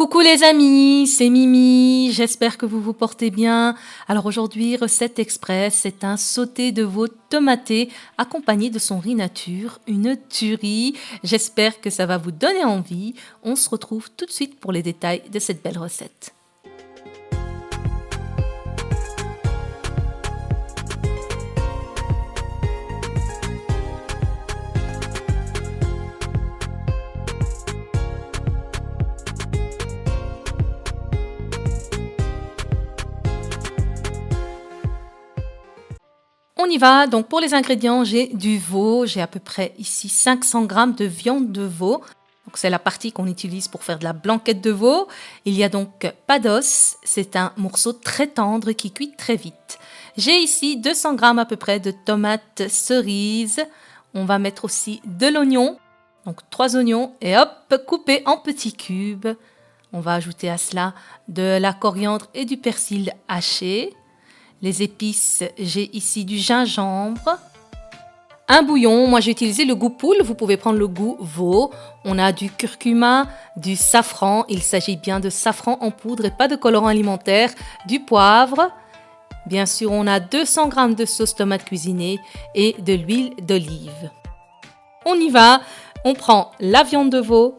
Coucou les amis, c'est Mimi, j'espère que vous vous portez bien. Alors aujourd'hui, recette express, c'est un sauté de veau tomaté accompagné de son riz nature, une tuerie. J'espère que ça va vous donner envie. On se retrouve tout de suite pour les détails de cette belle recette. On y va, donc pour les ingrédients, j'ai du veau, j'ai à peu près ici 500 g de viande de veau. Donc c'est la partie qu'on utilise pour faire de la blanquette de veau. Il y a donc pas d'os, c'est un morceau très tendre qui cuit très vite. J'ai ici 200 g à peu près de tomates cerises. On va mettre aussi de l'oignon, donc 3 oignons et hop, coupés en petits cubes. On va ajouter à cela de la coriandre et du persil haché. Les épices, j'ai ici du gingembre, un bouillon, moi j'ai utilisé le goût poule, vous pouvez prendre le goût veau. On a du curcuma, du safran, il s'agit bien de safran en poudre et pas de colorant alimentaire, du poivre. Bien sûr, on a 200 g de sauce tomate cuisinée et de l'huile d'olive. On y va, on prend la viande de veau,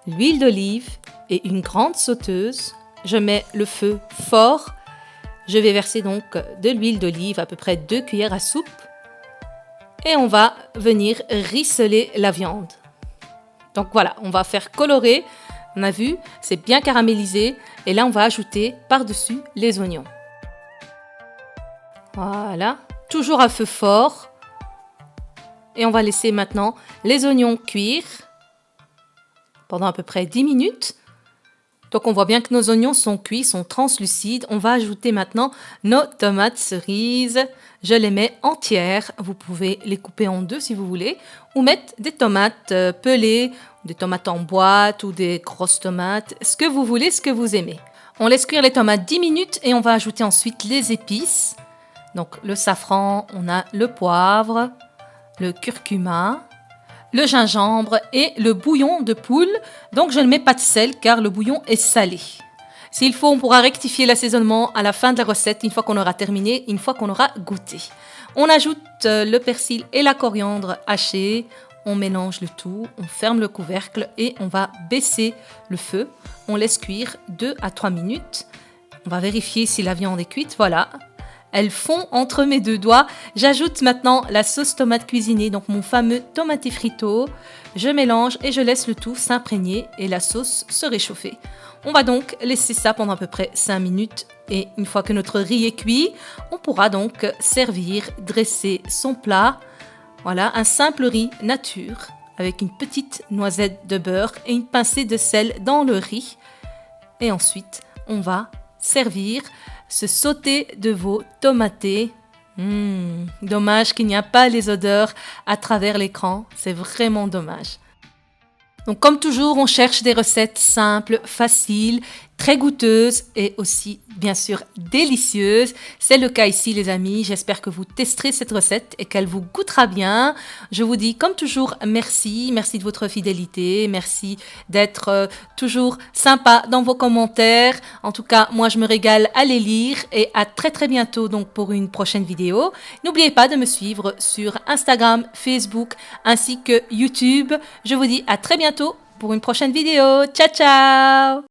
l'huile d'olive et une grande sauteuse. Je mets le feu fort. Je vais verser donc de l'huile d'olive, à peu près 2 cuillères à soupe. Et on va venir rissoler la viande. Donc voilà, on va faire colorer. On a vu, c'est bien caramélisé. Et là, on va ajouter par-dessus les oignons. Voilà, toujours à feu fort. Et on va laisser maintenant les oignons cuire pendant à peu près 10 minutes. Donc on voit bien que nos oignons sont cuits, sont translucides. On va ajouter maintenant nos tomates cerises. Je les mets entières. Vous pouvez les couper en deux si vous voulez. Ou mettre des tomates pelées, des tomates en boîte ou des grosses tomates. Ce que vous voulez, ce que vous aimez. On laisse cuire les tomates 10 minutes et on va ajouter ensuite les épices. Donc le safran, on a le poivre, le curcuma, le gingembre et le bouillon de poule. Donc je ne mets pas de sel car le bouillon est salé. S'il faut, on pourra rectifier l'assaisonnement à la fin de la recette, une fois qu'on aura terminé, une fois qu'on aura goûté. On ajoute le persil et la coriandre hachée. On mélange le tout, on ferme le couvercle et on va baisser le feu. On laisse cuire 2 à 3 minutes. On va vérifier si la viande est cuite, voilà. Elle fond entre mes deux doigts. J'ajoute maintenant la sauce tomate cuisinée, donc mon fameux tomate frito. Je mélange et je laisse le tout s'imprégner et la sauce se réchauffer. On va donc laisser ça pendant à peu près 5 minutes. Et une fois que notre riz est cuit, on pourra donc servir, dresser son plat. Voilà, un simple riz nature avec une petite noisette de beurre et une pincée de sel dans le riz. Et ensuite, on va servir ce sauté de veau tomaté. Dommage qu'il n'y a pas les odeurs à travers l'écran. C'est vraiment dommage. Donc comme toujours, on cherche des recettes simples, faciles, très goûteuses et aussi bien sûr délicieuses. C'est le cas ici les amis. J'espère que vous testerez cette recette et qu'elle vous goûtera bien. Je vous dis comme toujours merci. Merci de votre fidélité. Merci d'être toujours sympa dans vos commentaires. En tout cas, moi je me régale à les lire et à très bientôt donc pour une prochaine vidéo. N'oubliez pas de me suivre sur Instagram, Facebook ainsi que YouTube. Je vous dis à très bientôt pour une prochaine vidéo. Ciao ciao!